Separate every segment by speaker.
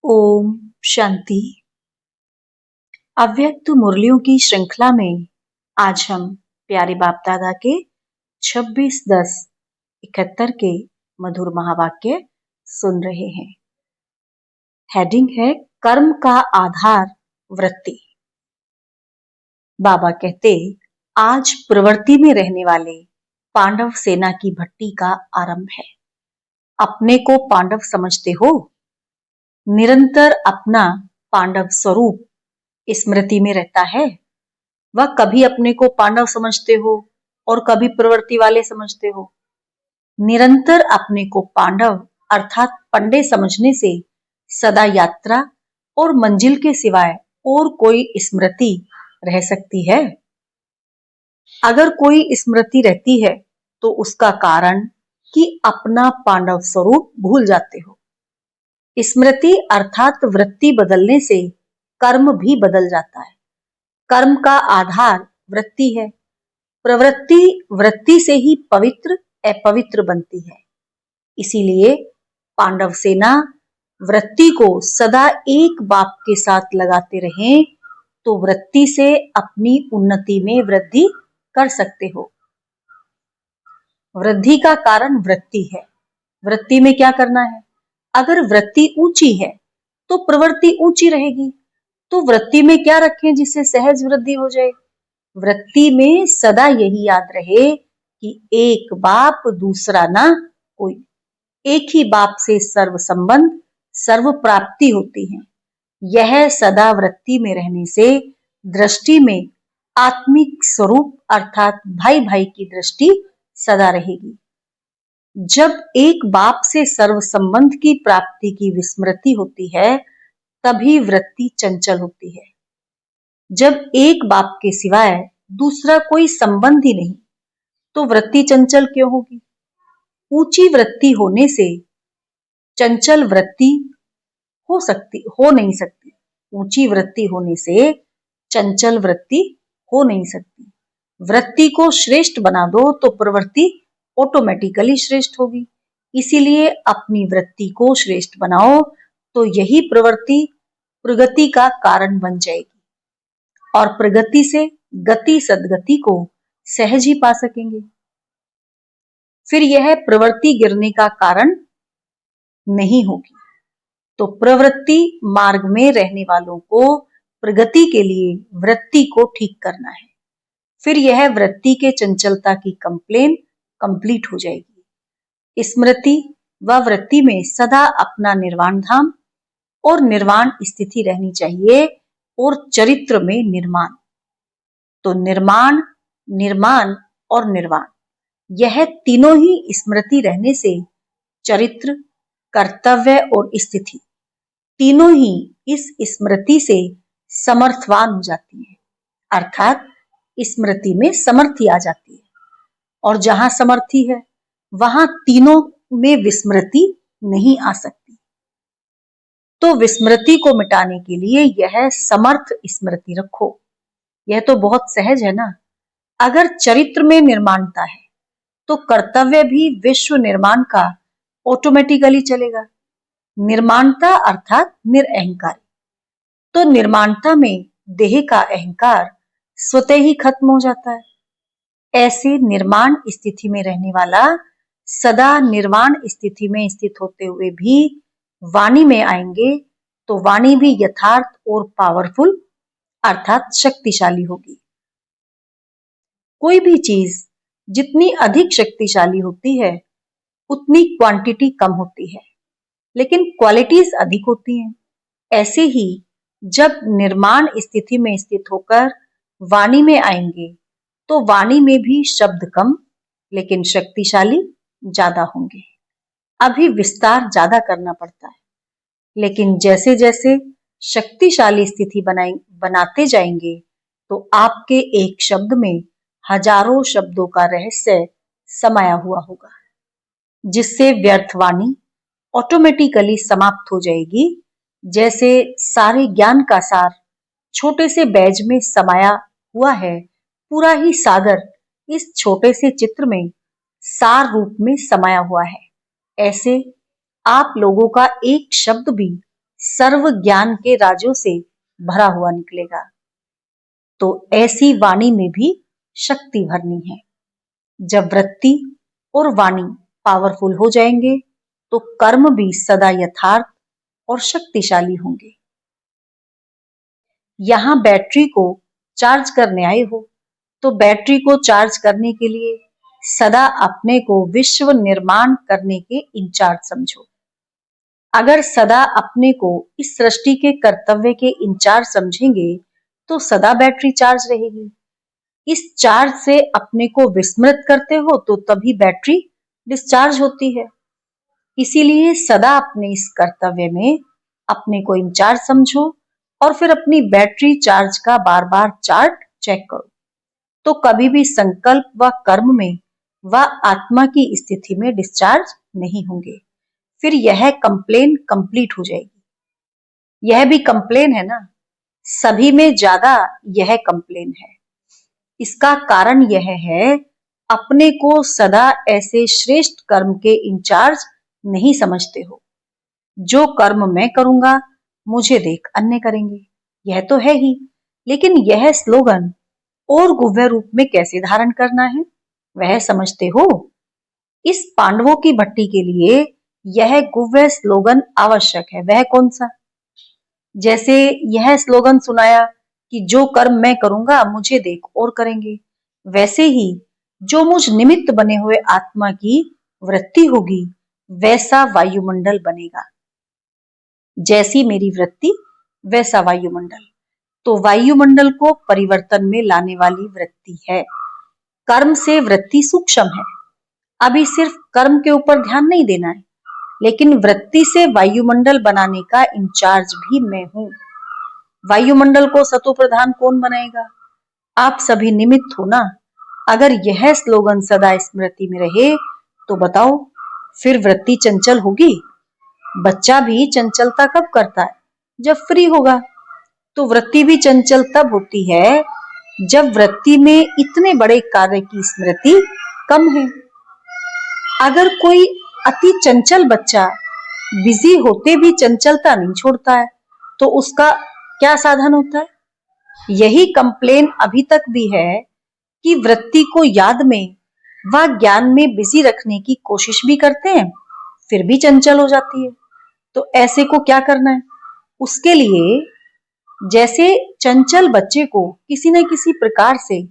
Speaker 1: ओम शांति। अव्यक्त मुरलियों की श्रृंखला में आज हम प्यारे बाप दादा के 26/10/71 के मधुर महावाक्य सुन रहे हैं। हेडिंग है कर्म का आधार वृत्ति। बाबा कहते, आज प्रवृत्ति में रहने वाले पांडव सेना की भट्टी का आरंभ है। अपने को पांडव समझते हो? निरंतर अपना पांडव स्वरूप स्मृति में रहता है। वह कभी अपने को पांडव समझते हो और कभी प्रवृत्ति वाले समझते हो। निरंतर अपने को पांडव अर्थात पंडे समझने से सदा यात्रा और मंजिल के सिवाय और कोई स्मृति रह सकती है? अगर कोई स्मृति रहती है तो उसका कारण कि अपना पांडव स्वरूप भूल जाते हो। स्मृति अर्थात वृत्ति बदलने से कर्म भी बदल जाता है। कर्म का आधार वृत्ति है। प्रवृत्ति वृत्ति से ही पवित्र अपवित्र बनती है। इसीलिए पांडव सेना वृत्ति को सदा एक बाप के साथ लगाते रहें तो वृत्ति से अपनी उन्नति में वृद्धि कर सकते हो। वृद्धि का कारण वृत्ति है। वृत्ति में क्या करना है? अगर वृत्ति ऊंची है तो प्रवृत्ति ऊंची रहेगी। तो वृत्ति में क्या रखें जिससे सहज वृद्धि हो जाए? वृत्ति में सदा यही याद रहे कि एक बाप दूसरा ना कोई। एक ही बाप से सर्व संबंध सर्व प्राप्ति होती है। यह सदा वृत्ति में रहने से दृष्टि में आत्मिक स्वरूप अर्थात भाई भाई की दृष्टि सदा रहेगी। जब एक बाप से सर्व संबंध की प्राप्ति की विस्मृति होती है तभी वृत्ति चंचल होती है। जब एक बाप के सिवाय दूसरा कोई संबंध ही नहीं तो वृत्ति चंचल क्यों होगी? ऊंची वृत्ति होने से चंचल वृत्ति हो नहीं सकती। ऊंची वृत्ति होने से चंचल वृत्ति हो नहीं सकती। वृत्ति को श्रेष्ठ बना दो तो प्रवृत्ति ऑटोमेटिकली श्रेष्ठ होगी। इसीलिए अपनी वृत्ति को श्रेष्ठ बनाओ तो यही प्रवृत्ति प्रगति का कारण बन जाएगी और प्रगति से गति सद्गति को सहज ही पा सकेंगे। फिर यह प्रवृत्ति गिरने का कारण नहीं होगी। तो प्रवृत्ति मार्ग में रहने वालों को प्रगति के लिए वृत्ति को ठीक करना है। फिर यह वृत्ति के चंचलता की कंप्लेन कंप्लीट हो जाएगी। स्मृति व वृत्ति में सदा अपना निर्वाण धाम और निर्वाण स्थिति रहनी चाहिए और चरित्र में निर्माण। तो निर्माण, निर्माण और निर्वाण यह तीनों ही स्मृति रहने से चरित्र, कर्तव्य और स्थिति तीनों ही इस स्मृति से समर्थवान हो जाती है। अर्थात स्मृति में समर्थी आ जाती है और जहां समर्थी है वहां तीनों में विस्मृति नहीं आ सकती। तो विस्मृति को मिटाने के लिए यह समर्थ स्मृति रखो। यह तो बहुत सहज है ना। अगर चरित्र में निर्माणता है तो कर्तव्य भी विश्व निर्माण का ऑटोमेटिकली चलेगा। निर्माणता अर्थात निरअहंकारी। तो निर्माणता में देह का अहंकार स्वतः ही खत्म हो जाता है। ऐसे निर्माण स्थिति में रहने वाला सदा निर्वाण स्थिति में स्थित होते हुए भी वाणी में आएंगे तो वाणी भी यथार्थ और पावरफुल अर्थात शक्तिशाली होगी। कोई भी चीज जितनी अधिक शक्तिशाली होती है उतनी क्वांटिटी कम होती है, लेकिन क्वालिटीज अधिक होती हैं। ऐसे ही जब निर्माण स्थिति में स्थित होकर वाणी में आएंगे तो वाणी में भी शब्द कम लेकिन शक्तिशाली ज्यादा होंगे। अभी विस्तार ज्यादा करना पड़ता है, लेकिन जैसे जैसे शक्तिशाली स्थिति बनाते जाएंगे तो आपके एक शब्द में हजारों शब्दों का रहस्य समाया हुआ होगा, जिससे व्यर्थ वाणी ऑटोमेटिकली समाप्त हो जाएगी। जैसे सारे ज्ञान का सार छोटे से बैज में समाया हुआ है, पूरा ही सागर इस छोटे से चित्र में सार रूप में समाया हुआ है। ऐसे आप लोगों का एक शब्द भी सर्व ज्ञान के राजों से भरा हुआ निकलेगा। तो ऐसी वाणी में भी शक्ति भरनी है। जब वृत्ति और वाणी पावरफुल हो जाएंगे तो कर्म भी सदा यथार्थ और शक्तिशाली होंगे। यहाँ बैटरी को चार्ज करने आए हो, तो बैटरी को चार्ज करने के लिए सदा अपने को विश्व निर्माण करने के इंचार्ज समझो। अगर सदा अपने को इस सृष्टि के कर्तव्य के इंचार्ज समझेंगे तो सदा बैटरी चार्ज रहेगी। इस चार्ज से अपने को विस्मृत करते हो तो तभी बैटरी डिस्चार्ज होती है। इसीलिए सदा अपने इस कर्तव्य में अपने को इंचार्ज समझो और फिर अपनी बैटरी चार्ज का बार बार चार्ट चेक करो, तो कभी भी संकल्प व कर्म में व आत्मा की स्थिति में डिस्चार्ज नहीं होंगे। फिर यह कंप्लेन कंप्लीट हो जाएगी। यह भी कंप्लेन है ना, सभी में ज्यादा यह कंप्लेन है। इसका कारण यह है, अपने को सदा ऐसे श्रेष्ठ कर्म के इंचार्ज नहीं समझते हो। जो कर्म मैं करूंगा मुझे देख अन्य करेंगे, यह तो है ही, लेकिन यह स्लोगन और गुव्य रूप में कैसे धारण करना है वह समझते हो? इस पांडवों की भट्टी के लिए यह गुव्य स्लोगन आवश्यक है। वह कौन सा? जैसे यह स्लोगन सुनाया कि जो कर्म मैं करूंगा मुझे देख और करेंगे, वैसे ही जो मुझ निमित्त बने हुए आत्मा की वृत्ति होगी वैसा वायुमंडल बनेगा। जैसी मेरी वृत्ति वैसा वायुमंडल। तो वायुमंडल को परिवर्तन में लाने वाली वृत्ति है। कर्म से वृत्ति सूक्ष्म है। अभी सिर्फ कर्म के ऊपर ध्यान नहीं देना है, लेकिन वृत्ति से वायुमंडल बनाने का इंचार्ज भी मैं हूं। वायुमंडल को सतो प्रधान कौन बनाएगा? आप सभी निमित्त हो ना। अगर यह स्लोगन सदा स्मृति में रहे तो बताओ, फिर वृत्ति चंचल होगी? बच्चा भी चंचलता कब करता है? जब फ्री होगा। तो वृत्ति भी चंचल तब होती है जब वृत्ति में इतने बड़े कार्य की स्मृति कम है। अगर कोई अति चंचल बच्चा बिजी होते भी चंचलता नहीं छोड़ता है तो उसका क्या साधन होता है? यही कंप्लेन अभी तक भी है कि वृत्ति को याद में व ज्ञान में बिजी रखने की कोशिश भी करते हैं, फिर भी चंचल हो जाती है। तो ऐसे को क्या करना है? उसके लिए जैसे चंचल बच्चे को किसी न किसी प्रकार से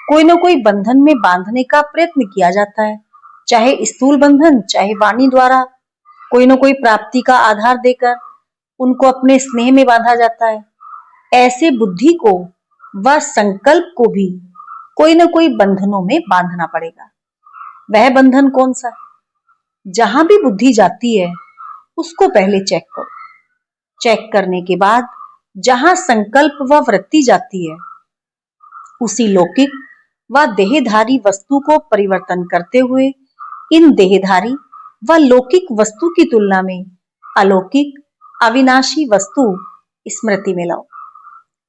Speaker 1: कोई न कोई बंधन में बांधने का प्रयत्न किया जाता है, चाहे स्थूल बंधन चाहे वाणी द्वारा, कोई न कोई प्राप्ति का आधार देकर उनको अपने स्नेह में बांधा जाता है। ऐसे बुद्धि को व संकल्प को भी कोई न कोई बंधनों में बांधना पड़ेगा। वह बंधन कौन सा? जहां भी बुद्धि जाती है उसको पहले चेक करो। चेक करने के बाद जहां संकल्प व वृत्ति जाती है उसी लौकिक व देहधारी वस्तु को परिवर्तन करते हुए इन देहधारी व लौकिक वस्तु की तुलना में अलौकिक अविनाशी वस्तु स्मृति में लाओ।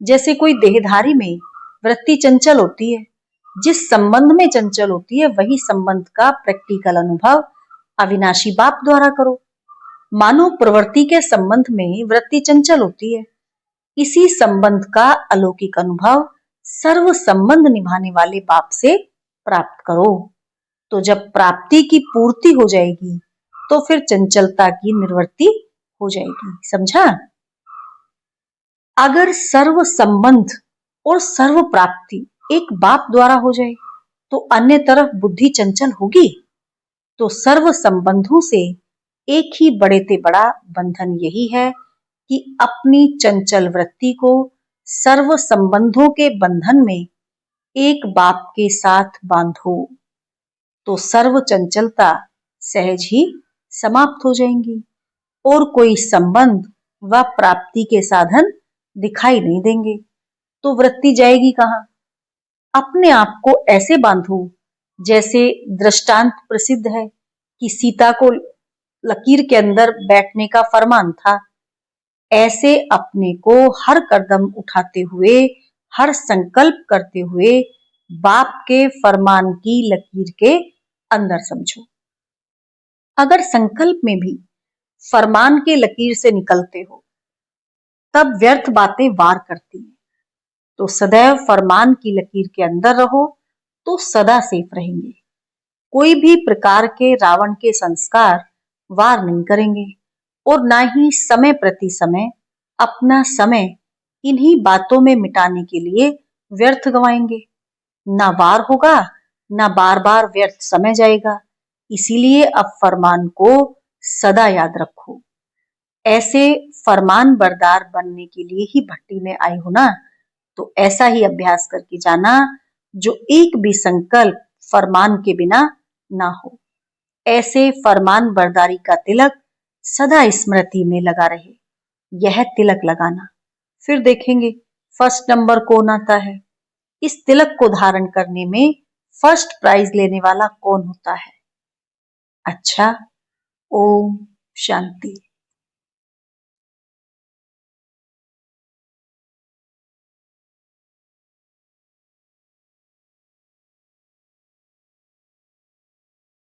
Speaker 1: जैसे कोई देहधारी में वृत्ति चंचल होती है, जिस संबंध में चंचल होती है वही संबंध का प्रैक्टिकल अनुभव अविनाशी बाप द्वारा करो। मानो प्रवृत्ति के संबंध में वृत्ति चंचल होती है, इसी संबंध का अलौकिक अनुभव सर्व संबंध निभाने वाले बाप से प्राप्त करो। तो जब प्राप्ति की पूर्ति हो जाएगी तो फिर चंचलता की निवृत्ति हो जाएगी। समझा? अगर सर्व संबंध और सर्व प्राप्ति एक बाप द्वारा हो जाए तो अन्य तरफ बुद्धि चंचल होगी। तो सर्व संबंधों से एक ही बड़े से बड़ा बंधन यही है कि अपनी चंचल वृत्ति को सर्व संबंधों के बंधन में एक बाप के साथ बांधो, तो सर्व चंचलता सहज ही समाप्त हो जाएंगी और कोई संबंध व प्राप्ति के साधन दिखाई नहीं देंगे। तो वृत्ति जाएगी कहाँ? अपने आप को ऐसे बांधो जैसे दृष्टांत प्रसिद्ध है कि सीता को लकीर के अंदर बैठने का फरमान था। ऐसे अपने को हर कदम उठाते हुए, हर संकल्प करते हुए बाप के फरमान की लकीर के अंदर समझो। अगर संकल्प में भी फरमान के लकीर से निकलते हो तब व्यर्थ बातें वार करती हैं। तो सदैव फरमान की लकीर के अंदर रहो तो सदा सेफ रहेंगे। कोई भी प्रकार के रावण के संस्कार वार नहीं करेंगे और ना ही समय प्रति समय अपना समय इन्हीं बातों में मिटाने के लिए व्यर्थ गवाएंगे। ना वार होगा, ना बार बार व्यर्थ समय जाएगा। इसीलिए अब फरमान को सदा याद रखो। ऐसे फरमान बरदार बनने के लिए ही भट्टी में आई हो ना, तो ऐसा ही अभ्यास करके जाना जो एक भी संकल्प फरमान के बिना ना हो। ऐसे फरमान बरदारी का तिलक सदा स्मृति में लगा रहे। यह तिलक लगाना, फिर देखेंगे फर्स्ट नंबर कौन आता है। इस तिलक को धारण करने में फर्स्ट प्राइज लेने वाला कौन होता है। अच्छा, ओम शांति।